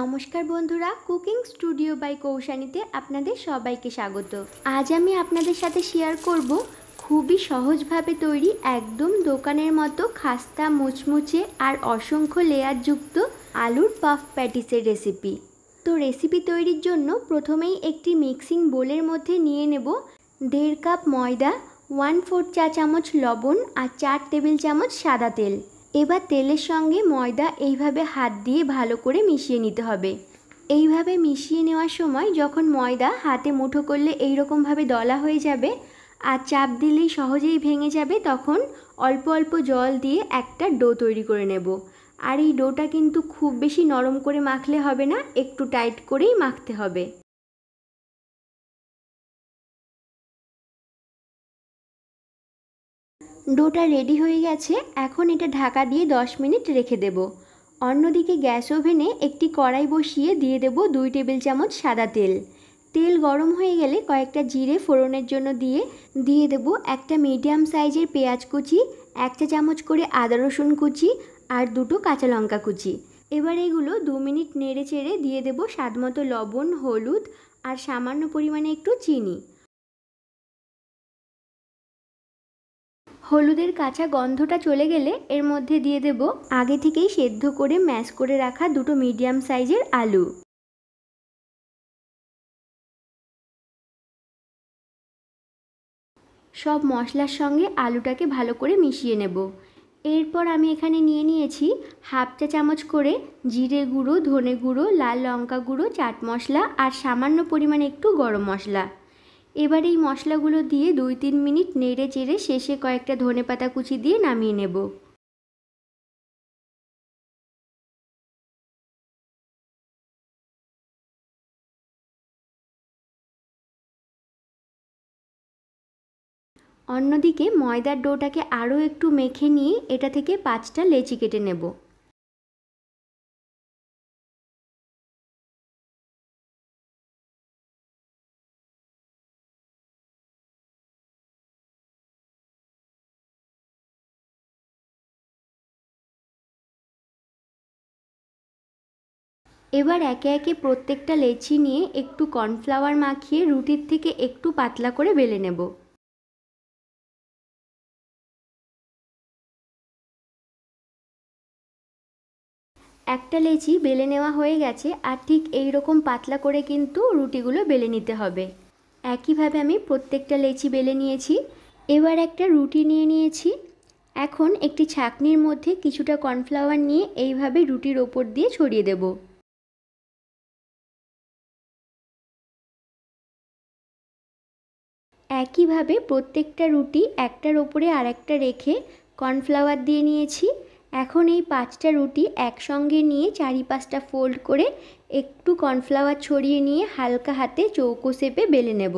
নমস্কার বন্ধুরা, cooking studio by কৌশানীতে আপনাদের সবাইকে স্বাগত। আজ আমি আপনাদের সাথে শেয়ার করব খুবই সহজভাবে তৈরি একদম দোকানের মতো খাস্তা মুচমুচে আর অসংখ্য লেয়ারযুক্ত আলুর পাফ প্যাটিসের রেসিপি। তো রেসিপি তৈরির জন্য প্রথমেই একটি মিক্সিং বোলের মধ্যে নিয়ে নেব 1.5 কাপ ময়দা, 1/4 চা চামচ লবণ আর 4 টেবিল চামচ সাদা তেল। এবার তেলের সঙ্গে ময়দা এইভাবে হাত দিয়ে ভালো করে মিশিয়ে নিতে হবে। এইভাবে মিশিয়ে নেওয়ার সময় যখন ময়দা হাতে মুঠো করলে এইরকমভাবে দলা হয়ে যাবে আর চাপ দিলেই সহজেই ভেঙে যাবে, তখন অল্প অল্প জল দিয়ে একটা ডো তৈরি করে নেব। আর এই ডোটা কিন্তু খুব বেশি নরম করে মাখলে হবে না, একটু টাইট করেই মাখতে হবে। ডোটা রেডি হয়ে গেছে, এখন এটা ঢাকা দিয়ে 10 মিনিট রেখে দেব। অন্যদিকে গ্যাস ওভেনে একটি কড়াই বসিয়ে দিয়ে দেব 2 টেবিল চামচ সাদা তেল। তেল গরম হয়ে গেলে কয়েকটা জিরে ফোড়নের জন্য দিয়ে দেব একটা মিডিয়াম সাইজের পেঁয়াজ কুচি, 1 চা চামচ করে আদা রসুন কুচি আর 2টো কাঁচা লঙ্কা কুচি। এবার এগুলো 2 মিনিট নেড়ে চেড়ে দিয়ে দেব স্বাদমতো লবণ, হলুদ আর সামান্য পরিমাণে একটু চিনি। হলুদের কাঁচা গন্ধটা চলে গেলে এর মধ্যে দিয়ে দেব আগে থেকেই সেদ্ধ করে ম্যাশ করে রাখা 2টো মিডিয়াম সাইজের আলু। সব মশলার সঙ্গে আলুটাকে ভালো করে মিশিয়ে নেব। এরপর আমি এখানে নিয়ে নিয়েছি 1/2 চা চামচ করে জিরে গুঁড়ো, ধনে গুঁড়ো, লাল লঙ্কা গুঁড়ো, চাট মশলা আর সামান্য পরিমাণে একটু গরম মশলা। এবার এই মশলাগুলো দিয়ে 2-3 মিনিট নেড়ে চেড়ে শেষে কয়েকটা ধনেপাতা কুচি দিয়ে নামিয়ে নেব। অন্যদিকে ময়দার ডোটাকে আরও একটু মেখে নিয়ে এটা থেকে 5টা লেচি কেটে নেব। এবার একে একে প্রত্যেকটা লেচি নিয়ে একটু কর্নফ্লাওয়ার মাখিয়ে রুটির থেকে একটু পাতলা করে বেলে নেব। একটা লেচি বেলে নেওয়া হয়ে গেছে, আর ঠিক এই রকম পাতলা করে কিন্তু রুটিগুলো বেলে নিতে হবে। একইভাবে আমি প্রত্যেকটা লেচি বেলে নিয়েছি। এবার একটা রুটি নিয়ে নিয়েছি। এখন একটি ছাঁকনির মধ্যে কিছুটা কর্নফ্লাওয়ার নিয়ে এইভাবে রুটির ওপর দিয়ে ছড়িয়ে দেব। একইভাবে প্রত্যেকটা রুটি একটার ওপরে আরেকটা রেখে কর্নফ্লাওয়ার দিয়ে নিয়েছি। এখন এই 5টা রুটি একসঙ্গে নিয়ে 4-5টা ফোল্ড করে একটু কর্নফ্লাওয়ার ছড়িয়ে নিয়ে হালকা হাতে চৌকো শেপে বেলে নেব।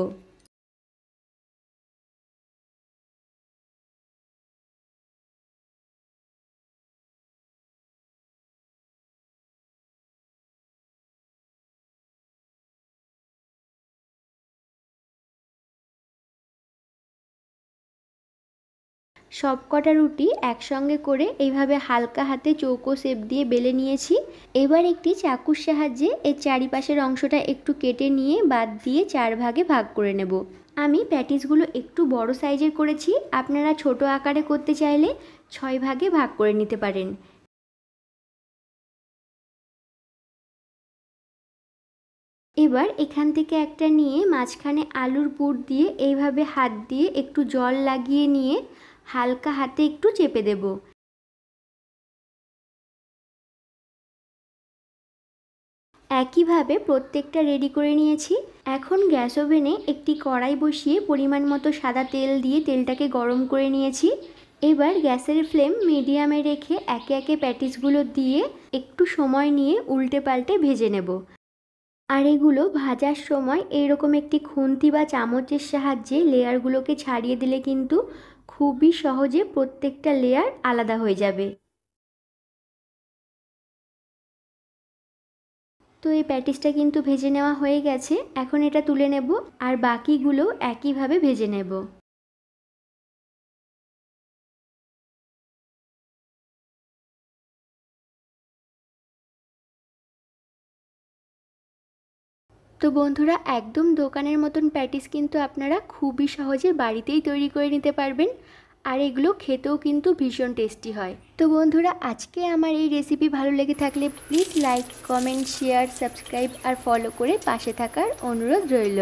সবকটা রুটি একসঙ্গে করে এইভাবে হালকা হাতে চৌকো শেপ দিয়ে বেলে নিয়েছি। এবার একটি চাকুর সাহায্যে এর চারিপাশের অংশটা একটু কেটে নিয়ে বাদ দিয়ে 4 ভাগে ভাগ করে নেব। আমি প্যাটিসগুলো একটু বড় সাইজের করেছি, আপনারা ছোট আকারে করতে চাইলে 6 ভাগে ভাগ করে নিতে পারেন। এবার এখান থেকে একটা নিয়ে মাঝখানে আলুর পুর দিয়ে এইভাবে হাত দিয়ে একটু জল লাগিয়ে নিয়ে হালকা হাতে একটু চেপে দেব। একইভাবে প্রত্যেকটা রেডি করে নিয়েছি। এখন গ্যাস ওভেনে একটি কড়াই বসিয়ে পরিমাণ মতো সাদা তেল দিয়ে তেলটাকে গরম করে নিয়েছি। এবার গ্যাসের ফ্লেম মিডিয়ামে রেখে একে একে প্যাটিসগুলো দিয়ে একটু সময় নিয়ে উল্টে পাল্টে ভেজে নেব। আর এগুলো ভাজার সময় এইরকম একটি খুন্তি বা চামচের সাহায্যে লেয়ারগুলোকে ছাড়িয়ে দিলে কিন্তু খুবই সহজে প্রত্যেকটা লেয়ার আলাদা হয়ে যাবে। তো এই প্যাটিসটা কিন্তু ভেজে নেওয়া হয়ে গেছে, এখন এটা তুলে নেব আর বাকিগুলো একইভাবে ভেজে নেব। তো বন্ধুরা, একদম দোকানের মতন প্যাটিস কিন্তু আপনারা খুবই সহজে বাড়িতেই তৈরি করে নিতে পারবেন। আর এগুলো খেতেও কিন্তু ভীষণ টেস্টি হয়। তো বন্ধুরা, আজকে আমার এই রেসিপি ভালো লেগে থাকলে please like, comment, share, subscribe আর ফলো করে পাশে থাকার অনুরোধ রইল।